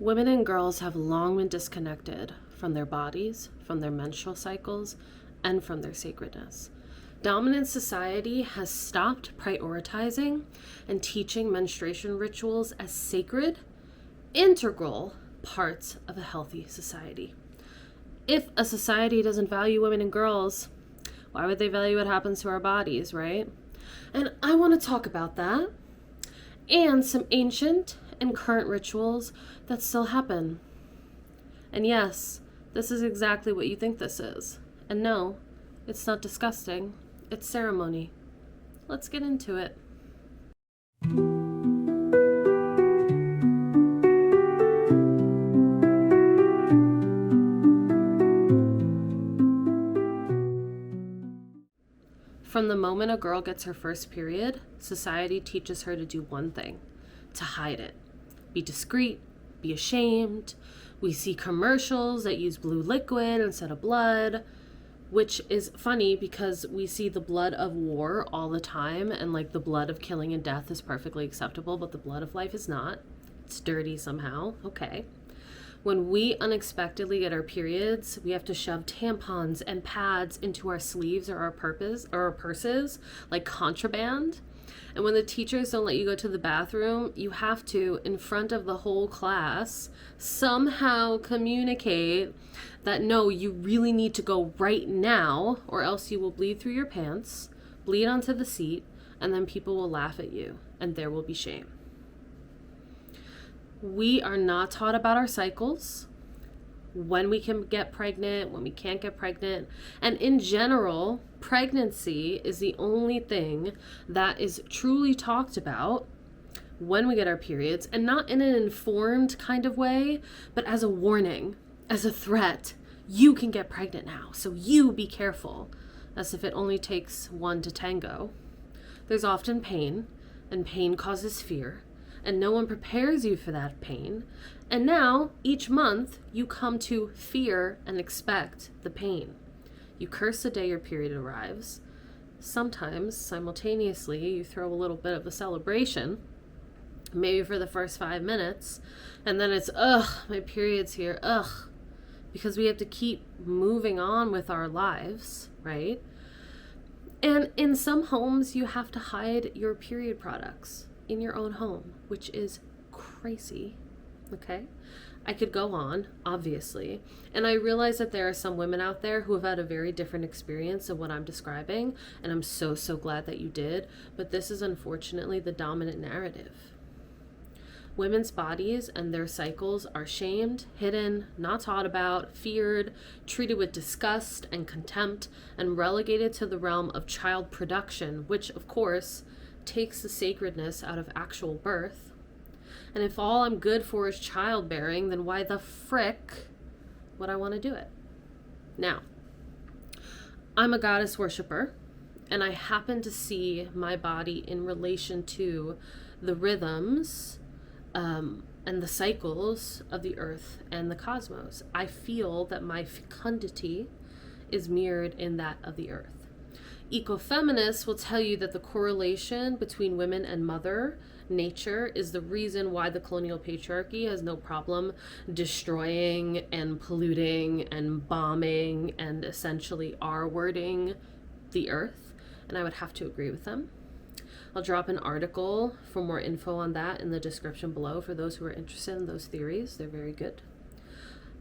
Women and girls have long been disconnected from their bodies, from their menstrual cycles, and from their sacredness. Dominant society has stopped prioritizing and teaching menstruation rituals as sacred, integral parts of a healthy society. If a society doesn't value women and girls, why would they value what happens to our bodies, right? And I want to talk about that and some ancient and current rituals that still happen. And yes, this is exactly what you think this is. And no, it's not disgusting. It's ceremony. Let's get into it. From the moment a girl gets her first period, society teaches her to do one thing: to hide it. Be discreet, be ashamed. We see commercials that use blue liquid instead of blood, which is funny because we see the blood of war all the time, and like the blood of killing and death is perfectly acceptable, but the blood of life is not. It's dirty somehow. Okay. When we unexpectedly get our periods, we have to shove tampons and pads into our sleeves or our purses, like contraband. And when the teachers don't let you go to the bathroom, you have to, in front of the whole class, somehow communicate that no, you really need to go right now, or else you will bleed through your pants, bleed onto the seat, and then people will laugh at you, and there will be shame. We are not taught about our cycles, when we can get pregnant, when we can't get pregnant. And in general, pregnancy is the only thing that is truly talked about when we get our periods, and not in an informed kind of way, but as a warning, as a threat. You can get pregnant now, so you be careful, as if it only takes one to tango. There's often pain, and pain causes fear. And no one prepares you for that pain. And now, each month, you come to fear and expect the pain. You curse the day your period arrives. Sometimes, simultaneously, you throw a little bit of a celebration, maybe for the first 5 minutes, and then it's, my period's here, because we have to keep moving on with our lives, right? And in some homes, you have to hide your period products in your own home, which is crazy. Okay, I could go on, obviously, and I realize that there are some women out there who have had a very different experience of what I'm describing, and I'm so glad that you did, but this is unfortunately the dominant narrative. Women's bodies and their cycles are shamed, hidden, not taught about, feared, treated with disgust and contempt, and relegated to the realm of child production, which of course takes the sacredness out of actual birth. And if all I'm good for is childbearing, then why the frick would I want to do it? Now, I'm a goddess worshiper, and I happen to see my body in relation to the rhythms and the cycles of the earth and the cosmos. I feel that my fecundity is mirrored in that of the earth. Ecofeminists will tell you that the correlation between women and mother nature is the reason why the colonial patriarchy has no problem destroying and polluting and bombing and essentially R-wording the earth. And I would have to agree with them. I'll drop an article for more info on that in the description below for those who are interested in those theories. They're very good.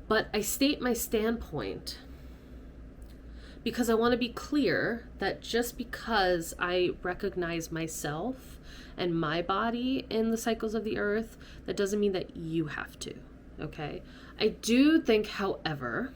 But I state my standpoint because I want to be clear that just because I recognize myself and my body in the cycles of the earth, that doesn't mean that you have to, okay? I do think, however,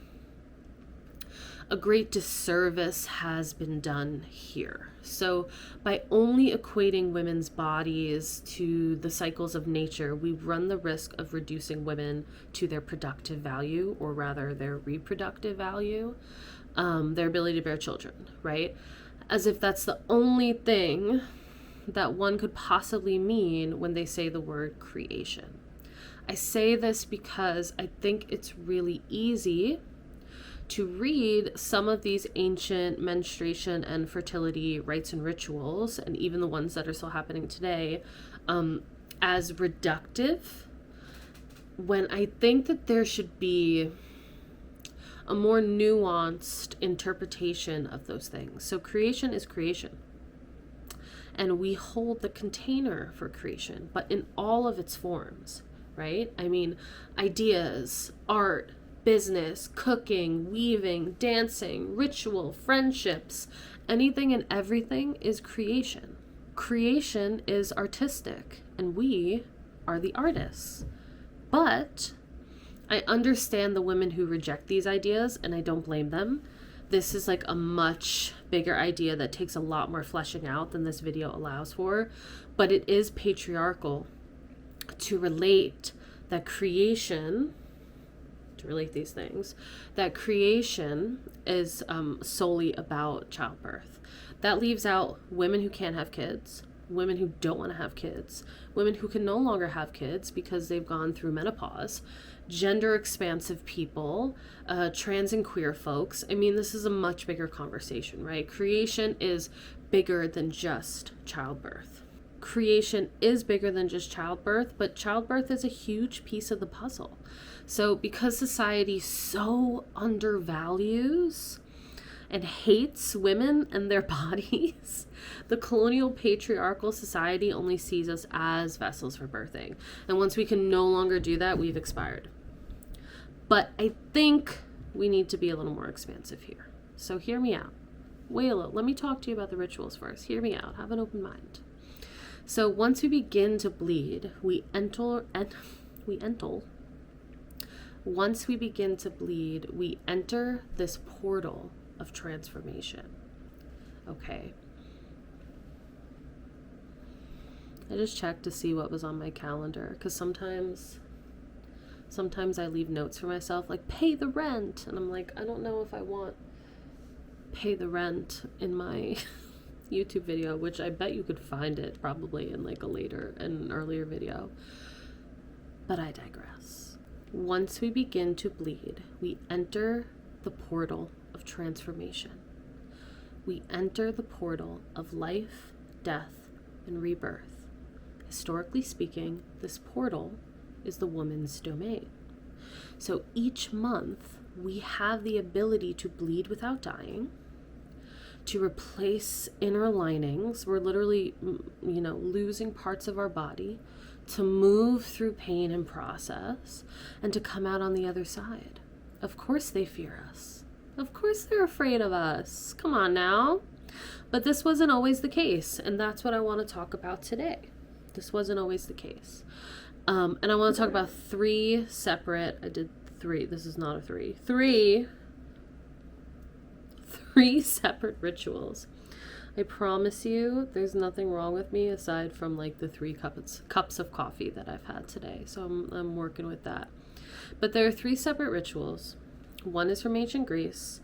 a great disservice has been done here. So by only equating women's bodies to the cycles of nature, we run the risk of reducing women to their productive value, or rather their reproductive value. Their ability to bear children, right? As if that's the only thing that one could possibly mean when they say the word creation. I say this because I think it's really easy to read some of these ancient menstruation and fertility rites and rituals, and even the ones that are still happening today, as reductive when I think that there should be a more nuanced interpretation of those things. So creation is creation. And we hold the container for creation, but in all of its forms, right? I mean, ideas, art, business, cooking, weaving, dancing, ritual, friendships, anything and everything is creation. Creation is artistic, and we are the artists. But I understand the women who reject these ideas, and I don't blame them. This is like a much bigger idea that takes a lot more fleshing out than this video allows for. But it is patriarchal to relate that creation, to relate these things, that creation is solely about childbirth. That leaves out women who can't have kids, women who don't want to have kids, women who can no longer have kids because they've gone through menopause, gender expansive people, trans and queer folks. I mean, this is a much bigger conversation, right? Creation is bigger than just childbirth. Creation is bigger than just childbirth, but childbirth is a huge piece of the puzzle. So because society so undervalues and hates women and their bodies, the colonial patriarchal society only sees us as vessels for birthing. And once we can no longer do that, we've expired. But I think we need to be a little more expansive here. So hear me out. Wait a little. Let me talk to you about the rituals first. Hear me out. Have an open mind. So once we begin to bleed, once we begin to bleed, we enter this portal of transformation. Okay. I just checked to see what was on my calendar, because sometimes I leave notes for myself like pay the rent, and I'm like, I don't know if I want pay the rent in my YouTube video, which I bet you could find it probably in like an earlier video. But I digress. Once we begin to bleed, we enter the portal of transformation. We enter the portal of life, death, and rebirth. Historically speaking, this portal is the woman's domain. So each month, we have the ability to bleed without dying, to replace inner linings. We're literally, losing parts of our body, to move through pain and process, and to come out on the other side. Of course they fear us. Of course they're afraid of us. Come on now. But this wasn't always the case, and that's what I want to talk about today. This wasn't always the case. And I want to talk about three separate separate rituals. I promise you there's nothing wrong with me aside from like the 3 cups of coffee that I've had today. So I'm working with that. But there are 3 separate rituals. One is from ancient Greece.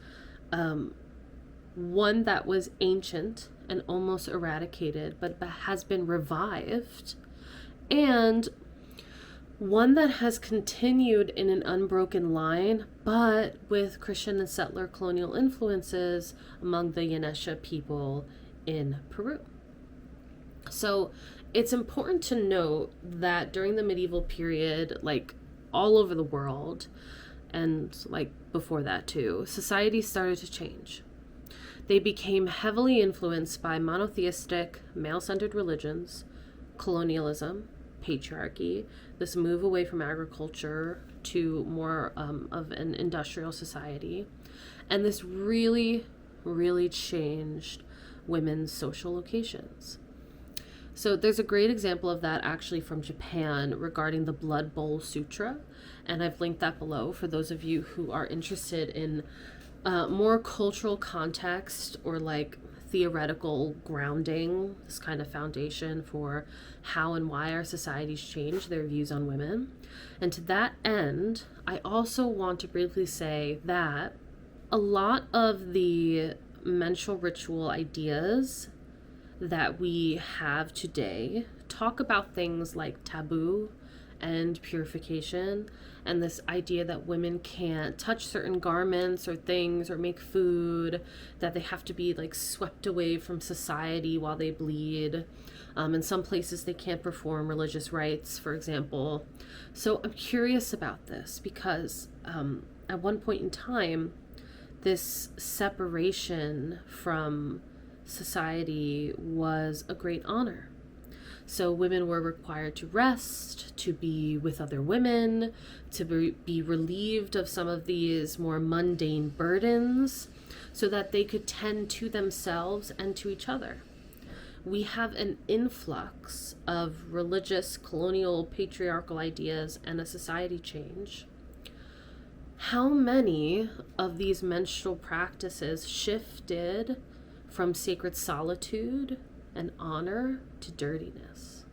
One that was ancient and almost eradicated, but has been revived. And one that has continued in an unbroken line, but with Christian and settler colonial influences among the Yanesha people in Peru. So it's important to note that during the medieval period, like all over the world, and like before that too, society started to change. They became heavily influenced by monotheistic, male-centered religions, colonialism, patriarchy, this move away from agriculture to more of an industrial society. And this really, really changed women's social locations. So there's a great example of that actually from Japan regarding the Blood Bowl Sutra. And I've linked that below for those of you who are interested in more cultural context or like theoretical grounding, this kind of foundation for how and why our societies change their views on women. And to that end, I also want to briefly say that a lot of the menstrual ritual ideas that we have today talk about things like taboo and purification, and this idea that women can't touch certain garments or things or make food, that they have to be like swept away from society while they bleed. In some places they can't perform religious rites, for example. So I'm curious about this because at one point in time, this separation from society was a great honor. So women were required to rest, to be with other women, to be relieved of some of these more mundane burdens so that they could tend to themselves and to each other. We have an influx of religious, colonial, patriarchal ideas and a society change. How many of these menstrual practices shifted from sacred solitude and honor to dirtiness?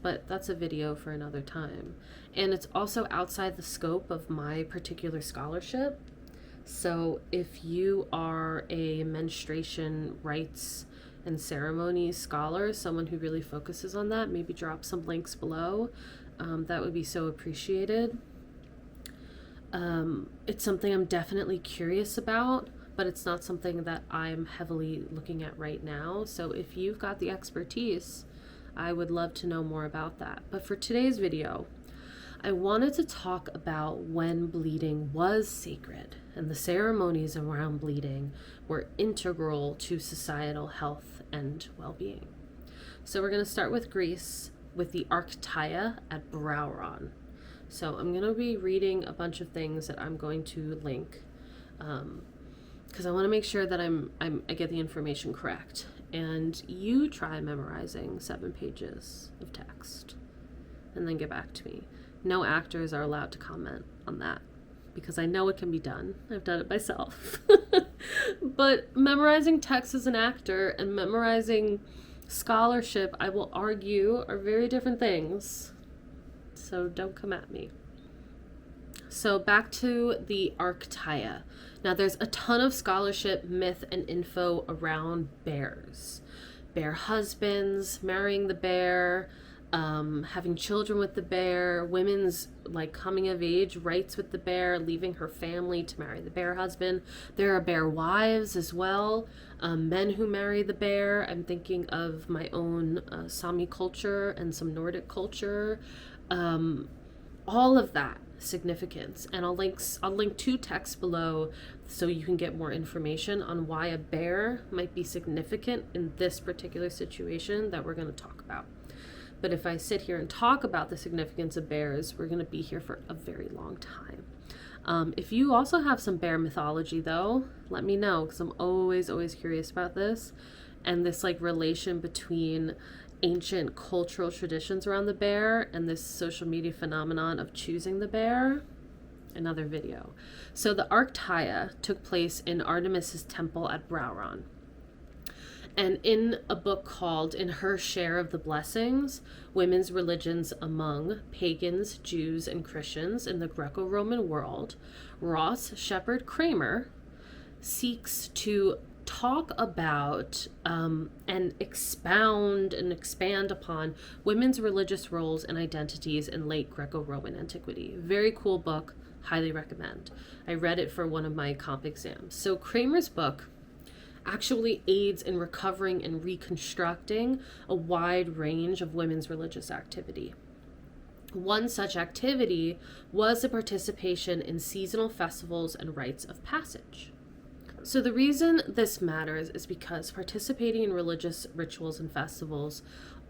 But that's a video for another time. And it's also outside the scope of my particular scholarship. So if you are a menstruation rites and ceremonies scholar, someone who really focuses on that, maybe drop some links below. That would be so appreciated. It's something I'm definitely curious about, but it's not something that I'm heavily looking at right now. So if you've got the expertise, I would love to know more about that. But for today's video, I wanted to talk about when bleeding was sacred and the ceremonies around bleeding were integral to societal health and well-being. So we're going to start with Greece with the Arctia at Brauron. So I'm going to be reading a bunch of things that I'm going to link because I want to make sure that I get the information correct. And you try memorizing 7 pages of text and then get back to me. No actors are allowed to comment on that because I know it can be done. I've done it myself. But memorizing text as an actor and memorizing scholarship, I will argue, are very different things. So don't come at me. So back to the Arctia. Now there's a ton of scholarship, myth, and info around bears. Bear husbands, marrying the bear, having children with the bear, women's like coming of age rites with the bear, leaving her family to marry the bear husband. There are bear wives as well, men who marry the bear. I'm thinking of my own Sami culture and some Nordic culture. All of that significance, and I'll link 2 texts below so you can get more information on why a bear might be significant in this particular situation that we're going to talk about. But if I sit here and talk about the significance of bears, we're going to be here for a very long time. If you also have some bear mythology though, let me know, because I'm always curious about this and this like relation between ancient cultural traditions around the bear and this social media phenomenon of choosing the bear. Another video. So the Arctia took place in Artemis's temple at Brauron. And in a book called In Her Share of the Blessings, Women's Religions Among Pagans, Jews, and Christians in the Greco-Roman World, Ross Shepard Kramer seeks to talk about and expound and expand upon women's religious roles and identities in late Greco-Roman antiquity. Very cool book, highly recommend. I read it for one of my comp exams. So Kramer's book actually aids in recovering and reconstructing a wide range of women's religious activity. One such activity was the participation in seasonal festivals and rites of passage. So the reason this matters is because participating in religious rituals and festivals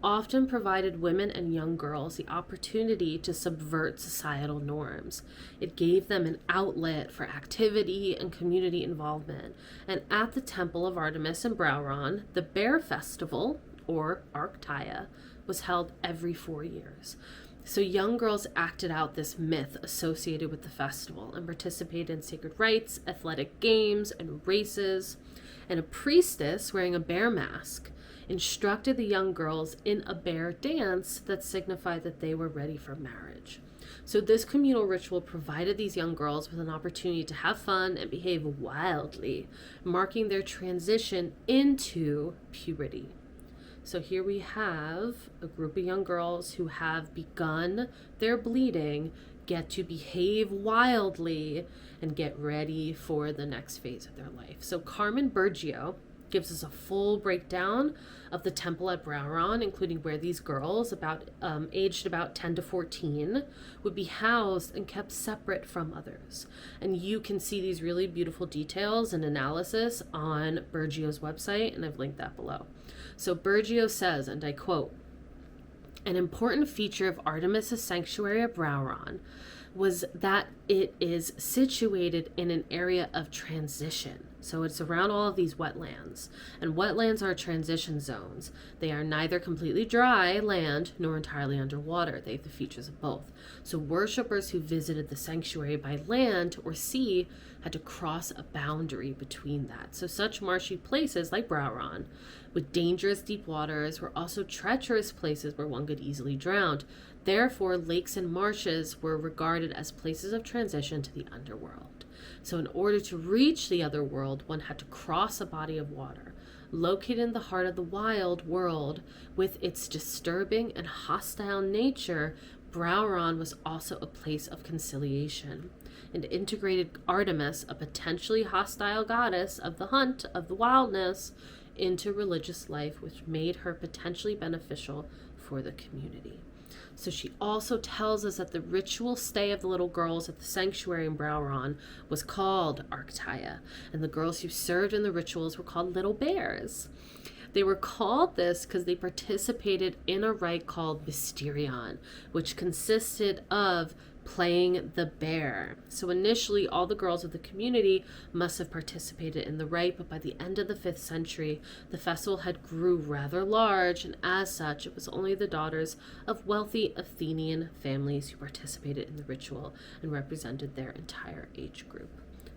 often provided women and young girls the opportunity to subvert societal norms. It gave them an outlet for activity and community involvement. And at the Temple of Artemis in Brauron, the Bear Festival, or Arctia, was held every 4 years. So young girls acted out this myth associated with the festival and participated in sacred rites, athletic games, and races. And a priestess wearing a bear mask instructed the young girls in a bear dance that signified that they were ready for marriage. So this communal ritual provided these young girls with an opportunity to have fun and behave wildly, marking their transition into puberty. So here we have a group of young girls who have begun their bleeding, get to behave wildly, and get ready for the next phase of their life. So Carmen Bergio gives us a full breakdown of the temple at Browron, including where these girls, aged about 10 to 14, would be housed and kept separate from others. And you can see these really beautiful details and analysis on Bergio's website, and I've linked that below. So Bergio says, and I quote, "An important feature of Artemis's sanctuary at Browron was that it is situated in an area of transition." So it's around all of these wetlands, and wetlands are transition zones. They are neither completely dry land nor entirely underwater. They have the features of both. So worshippers who visited the sanctuary by land or sea had to cross a boundary between that. So such marshy places like Browron, with dangerous deep waters, were also treacherous places where one could easily drown. Therefore, lakes and marshes were regarded as places of transition to the underworld. So in order to reach the other world, one had to cross a body of water. Located in the heart of the wild world, with its disturbing and hostile nature, Browron was also a place of conciliation, and integrated Artemis, a potentially hostile goddess of the hunt, of the wildness, into religious life, which made her potentially beneficial for the community. So she also tells us that the ritual stay of the little girls at the sanctuary in Browron was called Arctia, and the girls who served in the rituals were called little bears. They were called this because they participated in a rite called Mysterion, which consisted of playing the bear. So initially, all the girls of the community must have participated in the rite, but by the end of the 5th century, the festival had grew rather large, and as such, it was only the daughters of wealthy Athenian families who participated in the ritual and represented their entire age group,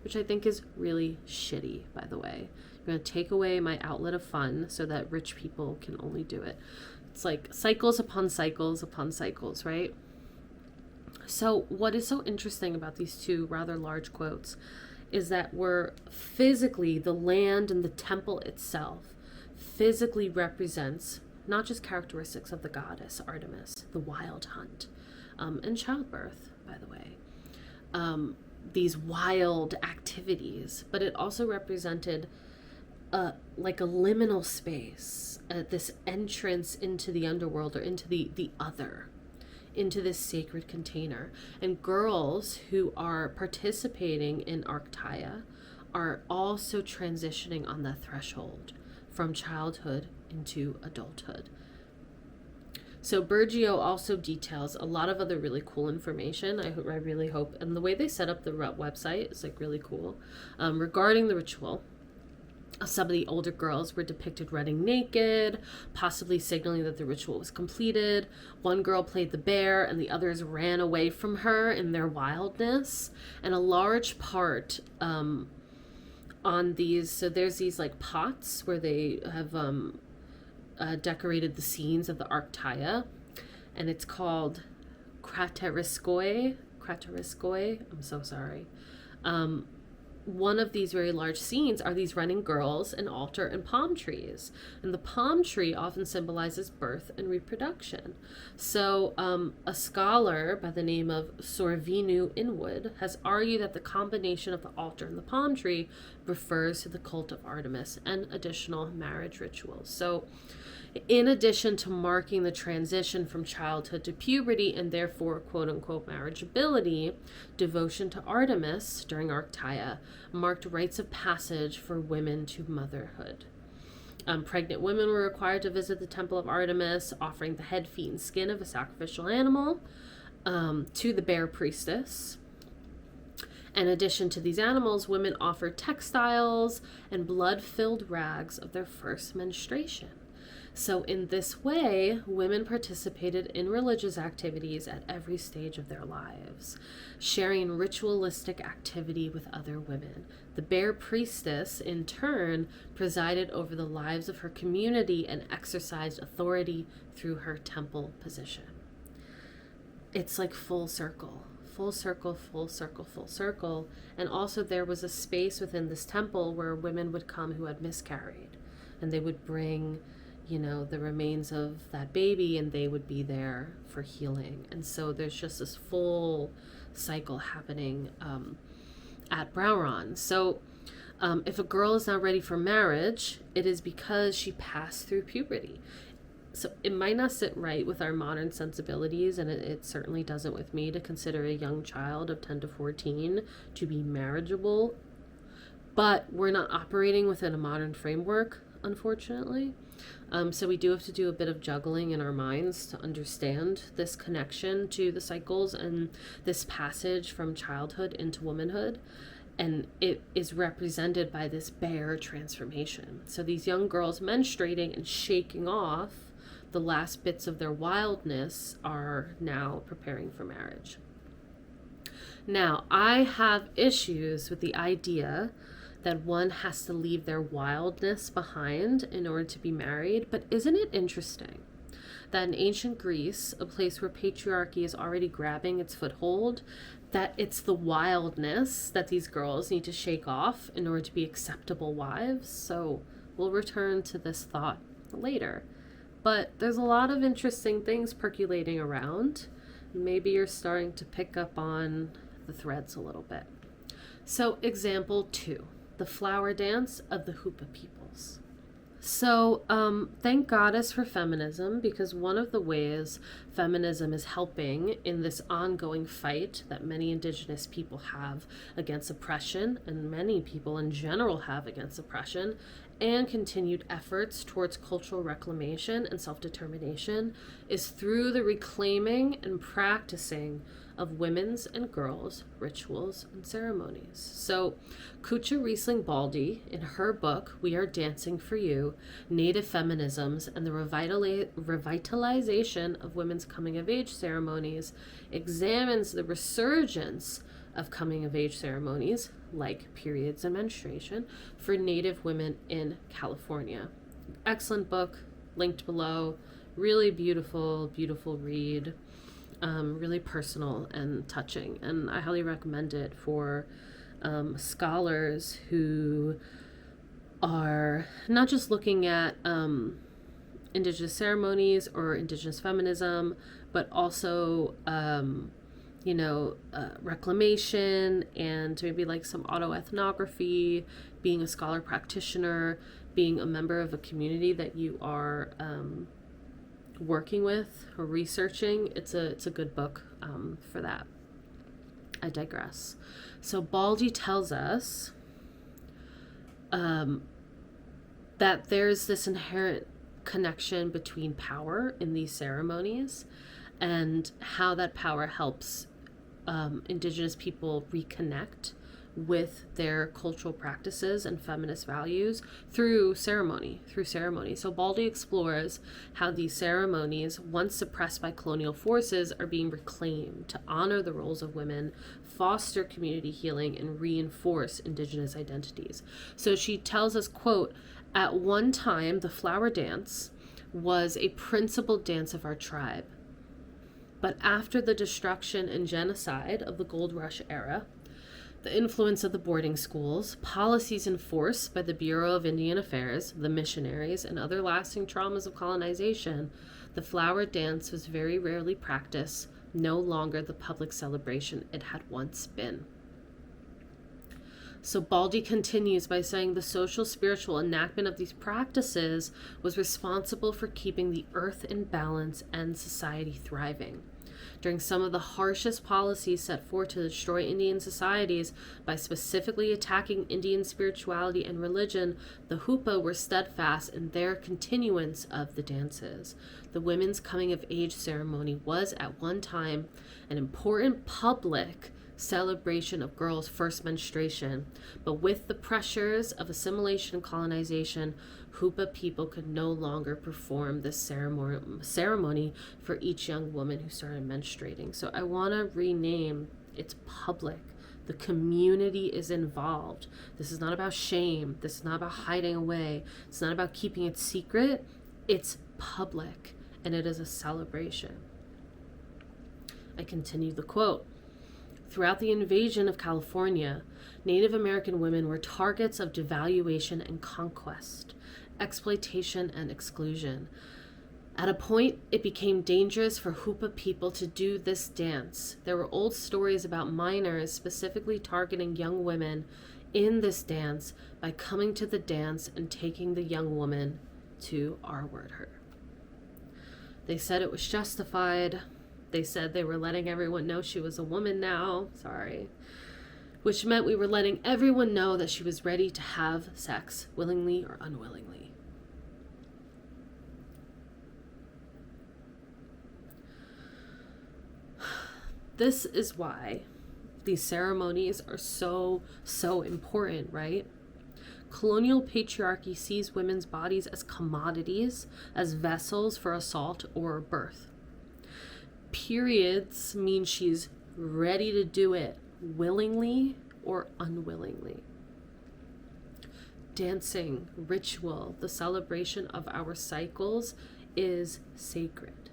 which I think is really shitty, by the way. You're going to take away my outlet of fun so that rich people can only do it. It's like cycles upon cycles upon cycles, right? So what is so interesting about these two rather large quotes is that we're physically, the land and the temple itself physically represents not just characteristics of the goddess Artemis, the wild hunt, and childbirth, by the way, these wild activities, but it also represented like a liminal space, this entrance into the underworld or into the other, into this sacred container. And girls who are participating in Arctia are also transitioning on the threshold from childhood into adulthood. So Bergio also details a lot of other really cool information. I really hope, and the way they set up the website is like really cool. Regarding the ritual, some of the older girls were depicted running naked, possibly signaling that the ritual was completed. One girl played the bear and the others ran away from her in their wildness. And a large part on these, so there's these like pots where they have decorated the scenes of the Arctia, and it's called krateriskoi. I'm so sorry. One of these very large scenes are these running girls, an altar, and palm trees. And the palm tree often symbolizes birth and reproduction. So a scholar by the name of Sorvinu Inwood has argued that the combination of the altar and the palm tree refers to the cult of Artemis and additional marriage rituals. So in addition to marking the transition from childhood to puberty and therefore quote-unquote marriageability, devotion to Artemis during Arctia marked rites of passage for women to motherhood. Pregnant women were required to visit the temple of Artemis, offering the head, feet, and skin of a sacrificial animal to the bear priestess. In addition to these animals, women offered textiles and blood-filled rags of their first menstruation. So in this way, women participated in religious activities at every stage of their lives, sharing ritualistic activity with other women. The bear priestess, in turn, presided over the lives of her community and exercised authority through her temple position. It's like full circle. Full circle, full circle, full circle. And also there was a space within this temple where women would come who had miscarried, and they would bring the remains of that baby, and they would be there for healing. And so there's just this full cycle happening at Browron. So if a girl is not ready for marriage, it is because she passed through puberty. So it might not sit right with our modern sensibilities, and it certainly doesn't with me, to consider a young child of 10 to 14 to be marriageable. But we're not operating within a modern framework, unfortunately. So we do have to do a bit of juggling in our minds to understand this connection to the cycles and this passage from childhood into womanhood. And it is represented by this bare transformation. So these young girls menstruating and shaking off the last bits of their wildness are now preparing for marriage. Now, I have issues with the idea that one has to leave their wildness behind in order to be married, but isn't it interesting that in ancient Greece, a place where patriarchy is already grabbing its foothold, that it's the wildness that these girls need to shake off in order to be acceptable wives? So we'll return to this thought later. But there's a lot of interesting things percolating around. Maybe you're starting to pick up on the threads a little bit. So example 2, the flower dance of the Hoopa peoples. So thank Goddess for feminism, because one of the ways feminism is helping in this ongoing fight that many Indigenous people have against oppression, and many people in general have against oppression, and continued efforts towards cultural reclamation and self-determination, is through the reclaiming and practicing of women's and girls' rituals and ceremonies. So Kucha Riesling Baldi, in her book, We Are Dancing for You, Native Feminisms and the Revitalization of Women's Coming-of-Age Ceremonies, examines the resurgence of coming-of-age ceremonies, like periods and menstruation, for Native women in California. Excellent book, linked below. Really beautiful, beautiful read. Really personal and touching, and I highly recommend it for scholars who are not just looking at Indigenous ceremonies or Indigenous feminism, but also reclamation and maybe like some autoethnography, being a scholar practitioner, being a member of a community that you are working with or researching. It's a good book for that. I digress. So Baldi tells us that there's this inherent connection between power in these ceremonies and how that power helps Indigenous people reconnect with their cultural practices and feminist values through ceremony. So Baldi explores how these ceremonies, once suppressed by colonial forces, are being reclaimed to honor the roles of women, foster community healing, and reinforce Indigenous identities. So she tells us, quote, "At one time, the flower dance was a principal dance of our tribe. But after the destruction and genocide of the Gold Rush era, the influence of the boarding schools, policies enforced by the Bureau of Indian Affairs, the missionaries, and other lasting traumas of colonization, the flower dance was very rarely practiced, no longer the public celebration it had once been." So Baldi continues by saying the social spiritual enactment of these practices was responsible for keeping the earth in balance and society thriving. During some of the harshest policies set forth to destroy Indian societies by specifically attacking Indian spirituality and religion, the Hoopa were steadfast in their continuance of the dances. The women's coming-of-age ceremony was at one time an important public celebration of girls' first menstruation, but with the pressures of assimilation and colonization, Hoopa people could no longer perform this ceremony for each young woman who started menstruating. So I want to rename, it's public. The community is involved. This is not about shame. This is not about hiding away. It's not about keeping it secret. It's public, and it is a celebration. I continue the quote. Throughout the invasion of California, Native American women were targets of devaluation and conquest. exploitation, and exclusion. At a point, it became dangerous for Hoopa people to do this dance. There were old stories about miners specifically targeting young women in this dance by coming to the dance and taking the young woman to R-word her. They said it was justified. They said they were letting everyone know she was a woman now. Sorry. Which meant we were letting everyone know that she was ready to have sex, willingly or unwillingly. This is why these ceremonies are so important, right? Colonial patriarchy sees women's bodies as commodities, as vessels for assault or birth. Periods mean she's ready to do it, willingly or unwillingly. Dancing, ritual, the celebration of our cycles is sacred.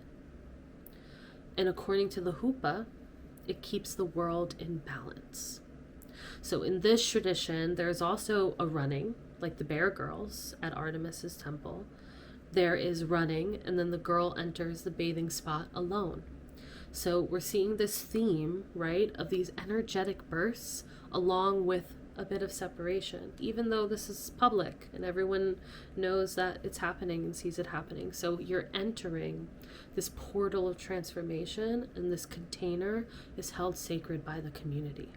And according to the Hoopa, it keeps the world in balance. So in this tradition, there's also a running, like the bear girls at Artemis's temple. There is running, and then the girl enters the bathing spot alone. So we're seeing this theme, right, of these energetic bursts along with a bit of separation, even though this is public and everyone knows that it's happening and sees it happening. So you're entering this portal of transformation, and this container is held sacred by the community.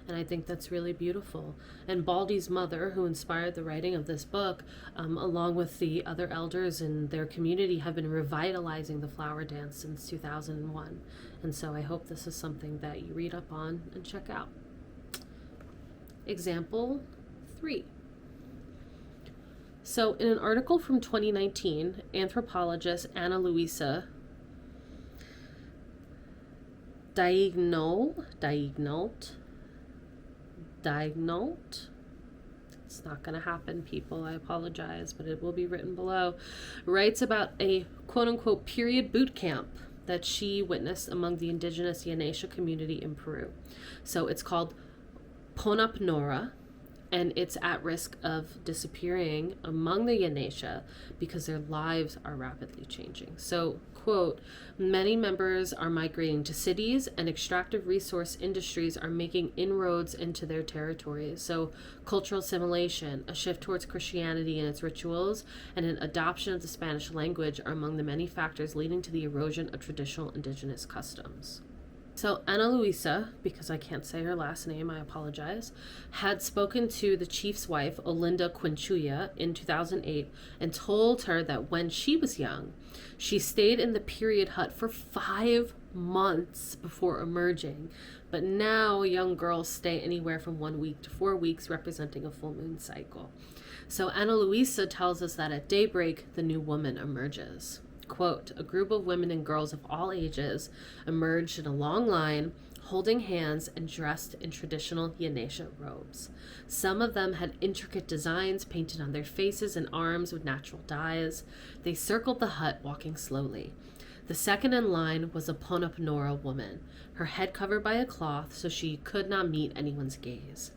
And I think that's really beautiful. And Baldy's mother, who inspired the writing of this book, along with the other elders in their community, have been revitalizing the flower dance since 2001. And so I hope this is something that you read up on and check out. Example 3. So in an article from 2019, anthropologist Ana Luisa Diagnot, it's not going to happen, people, I apologize, but it will be written below, writes about a quote-unquote period boot camp that she witnessed among the indigenous Yanesha community in Peru. So it's called Ponap Nora, and it's at risk of disappearing among the Yanesha because their lives are rapidly changing. So, quote, many members are migrating to cities and extractive resource industries are making inroads into their territories. So, cultural assimilation, a shift towards Christianity and its rituals, and an adoption of the Spanish language are among the many factors leading to the erosion of traditional indigenous customs. So Ana Luisa, because I can't say her last name, I apologize, had spoken to the chief's wife, Olinda Quinchuya, in 2008 and told her that when she was young, she stayed in the period hut for 5 months before emerging. But now young girls stay anywhere from 1 week to 4 weeks, representing a full moon cycle. So Ana Luisa tells us that at daybreak, the new woman emerges. Quote, a group of women and girls of all ages emerged in a long line, holding hands and dressed in traditional Yanesha robes. Some of them had intricate designs painted on their faces and arms with natural dyes. They circled the hut, walking slowly. The second in line was a Ponap Nora woman, her head covered by a cloth so she could not meet anyone's gaze.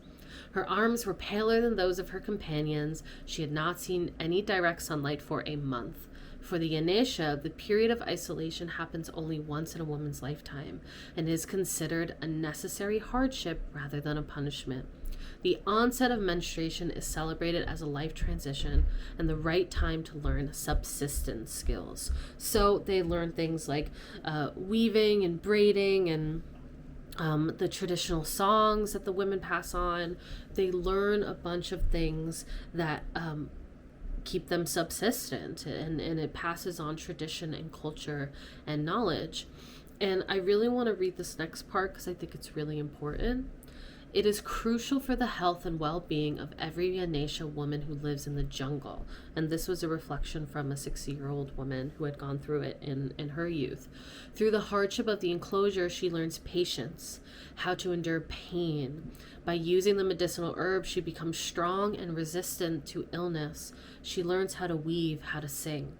Her arms were paler than those of her companions. She had not seen any direct sunlight for a month. For the Yanesha, the period of isolation happens only once in a woman's lifetime and is considered a necessary hardship rather than a punishment. The onset of menstruation is celebrated as a life transition and the right time to learn subsistence skills. So they learn things like weaving and braiding and the traditional songs that the women pass on. They learn a bunch of things that keep them subsistent, and it passes on tradition and culture and knowledge. And I really want to read this next part because I think it's really important. It is crucial for the health and well-being of every Yanesha woman who lives in the jungle. And this was a reflection from a 60-year-old woman who had gone through it in her youth. Through the hardship of the enclosure, she learns patience, how to endure pain. By using the medicinal herbs, she becomes strong and resistant to illness. She learns how to weave, how to sing.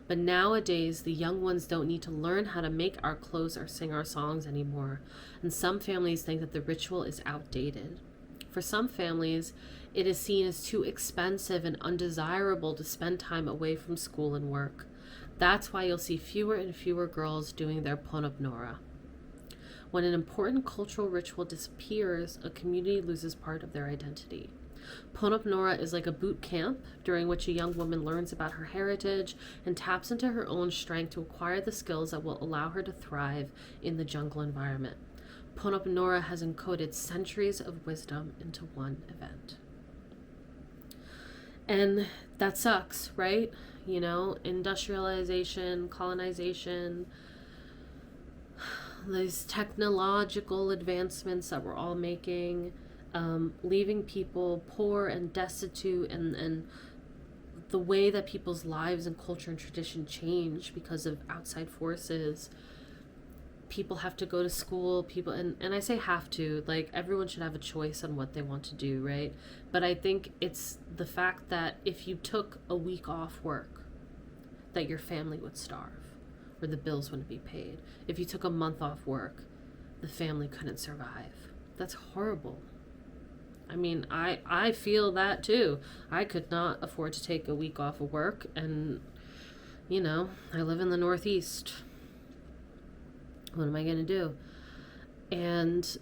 But nowadays, the young ones don't need to learn how to make our clothes or sing our songs anymore. And some families think that the ritual is outdated. For some families, it is seen as too expensive and undesirable to spend time away from school and work. That's why you'll see fewer and fewer girls doing their Ponop Nora. When an important cultural ritual disappears, a community loses part of their identity. Ponop Nora is like a boot camp during which a young woman learns about her heritage and taps into her own strength to acquire the skills that will allow her to thrive in the jungle environment. Ponop Nora has encoded centuries of wisdom into one event. And that sucks, right? You know, industrialization, colonization, these technological advancements that we're all making, leaving people poor and destitute, and the way that people's lives and culture and tradition change because of outside forces. People have to go to school, and I say have to, like, everyone should have a choice on what they want to do, right? But I think it's the fact that if you took a week off work, that your family would starve, or the bills wouldn't be paid. If you took a month off work, the family couldn't survive. That's horrible. I mean, I feel that too. I could not afford to take a week off of work, and, you know, I live in the Northeast. What am I going to do? And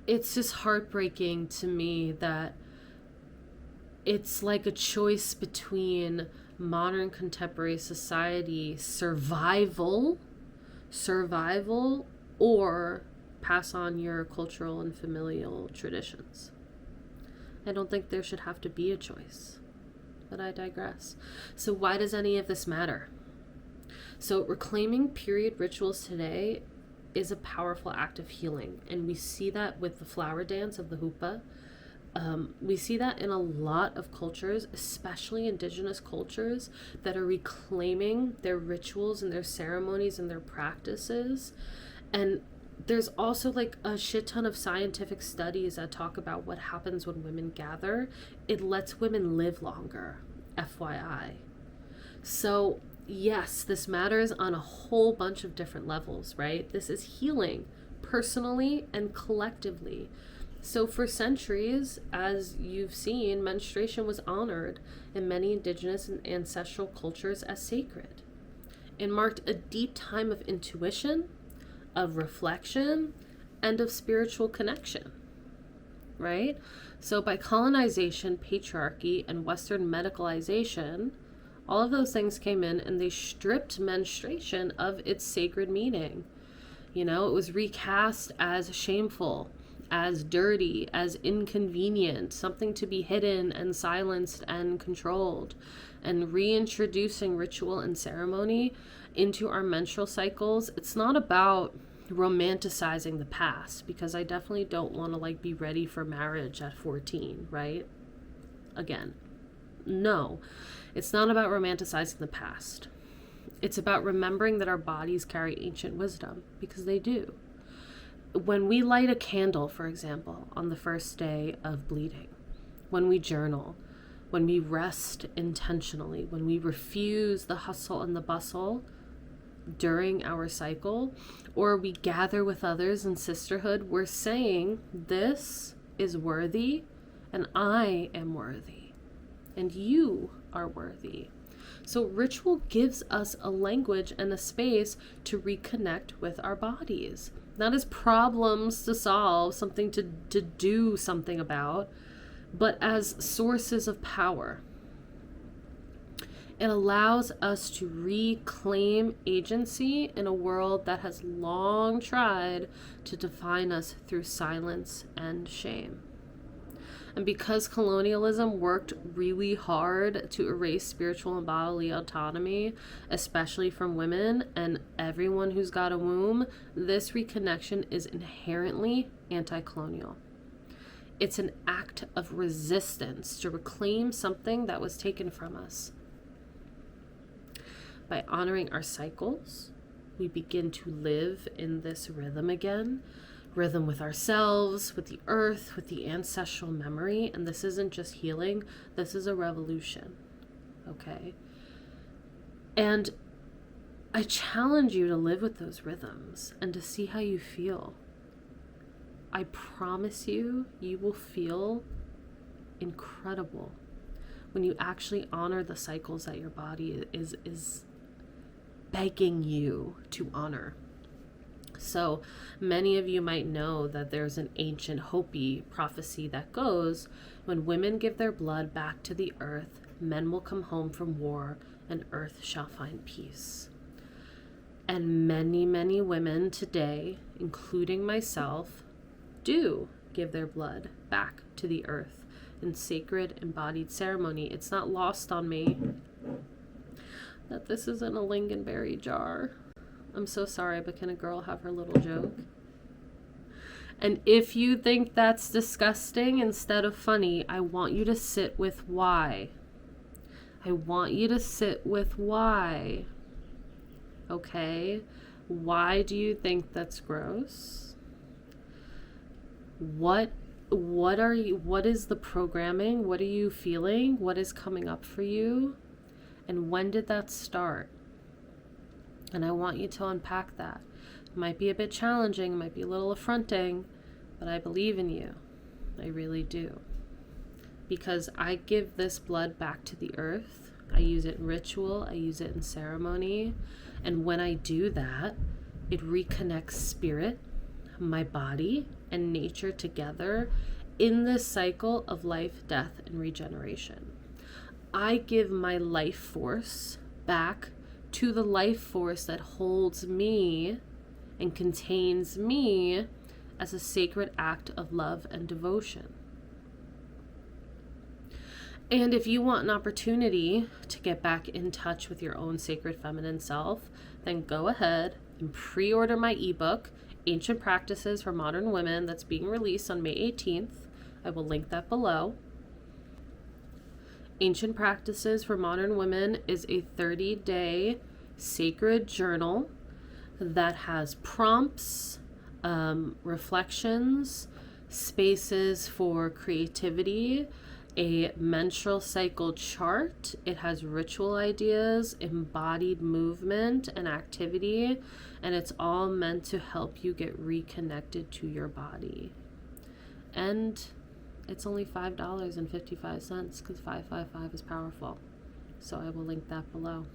it's just heartbreaking to me that it's like a choice between modern contemporary society survival, or pass on your cultural and familial traditions. I don't think there should have to be a choice, but I digress. So why does any of this matter? So reclaiming period rituals today is a powerful act of healing, and we see that with the flower dance of the Hoopa. We see that in a lot of cultures, especially indigenous cultures, that are reclaiming their rituals and their ceremonies and their practices. And there's also like a shit ton of scientific studies that talk about what happens when women gather. It lets women live longer, FYI. So yes, this matters on a whole bunch of different levels, right? This is healing personally and collectively. So for centuries, as you've seen, menstruation was honored in many indigenous and ancestral cultures as sacred. It marked a deep time of intuition, of reflection, and of spiritual connection, right? So by colonization, patriarchy, and Western medicalization, all of those things came in and they stripped menstruation of its sacred meaning. You know, it was recast as shameful, as dirty, as inconvenient, something to be hidden and silenced and controlled. And reintroducing ritual and ceremony into our menstrual cycles, it's not about romanticizing the past, because I definitely don't want to like be ready for marriage at 14, right? Again, no, it's not about romanticizing the past. It's about remembering that our bodies carry ancient wisdom, because they do. When we light a candle, for example, on the first day of bleeding, when we journal, when we rest intentionally, when we refuse the hustle and the bustle during our cycle, or we gather with others in sisterhood, we're saying this is worthy and I am worthy and you are worthy. So ritual gives us a language and a space to reconnect with our bodies, not as problems to solve, something to do something about, but as sources of power. It allows us to reclaim agency in a world that has long tried to define us through silence and shame. And because colonialism worked really hard to erase spiritual and bodily autonomy, especially from women and everyone who's got a womb, this reconnection is inherently anti-colonial. It's an act of resistance to reclaim something that was taken from us. By honoring our cycles, we begin to live in this rhythm again. Rhythm with ourselves, with the earth, with the ancestral memory. And this isn't just healing, this is a revolution. Okay? And I challenge you to live with those rhythms and to see how you feel. I promise you, you will feel incredible when you actually honor the cycles that your body is begging you to honor. So many of you might know that there's an ancient Hopi prophecy that goes, when women give their blood back to the earth, men will come home from war and earth shall find peace. And many, many women today, including myself, do give their blood back to the earth in sacred embodied ceremony. It's not lost on me that this isn't a lingonberry jar. I'm so sorry, but can a girl have her little joke? And if you think that's disgusting instead of funny, I want you to sit with why. I want you to sit with why. Okay? Why do you think that's gross? What is the programming? What are you feeling? What is coming up for you? And when did that start? And I want you to unpack that. It might be a bit challenging, it might be a little affronting, but I believe in you. I really do. Because I give this blood back to the earth. I use it in ritual, I use it in ceremony. And when I do that, it reconnects spirit, my body, and nature together in this cycle of life, death, and regeneration. I give my life force back to the life force that holds me and contains me as a sacred act of love and devotion. And if you want an opportunity to get back in touch with your own sacred feminine self, then go ahead and pre-order my ebook, Ancient Practices for Modern Women, that's being released on May 18th. I will link that below. Ancient Practices for Modern Women is a 30-day sacred journal that has prompts, reflections, spaces for creativity, a menstrual cycle chart. It has ritual ideas, embodied movement and activity, and it's all meant to help you get reconnected to your body. And it's only $5.55 because 555 is powerful. So I will link that below.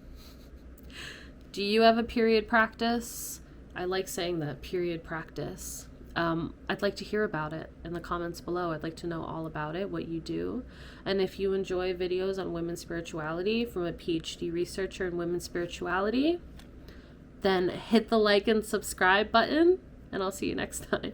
Do you have a period practice? I like saying that, period practice. I'd like to hear about it in the comments below. I'd like to know all about it, what you do. And if you enjoy videos on women's spirituality from a PhD researcher in women's spirituality, then hit the like and subscribe button, and I'll see you next time.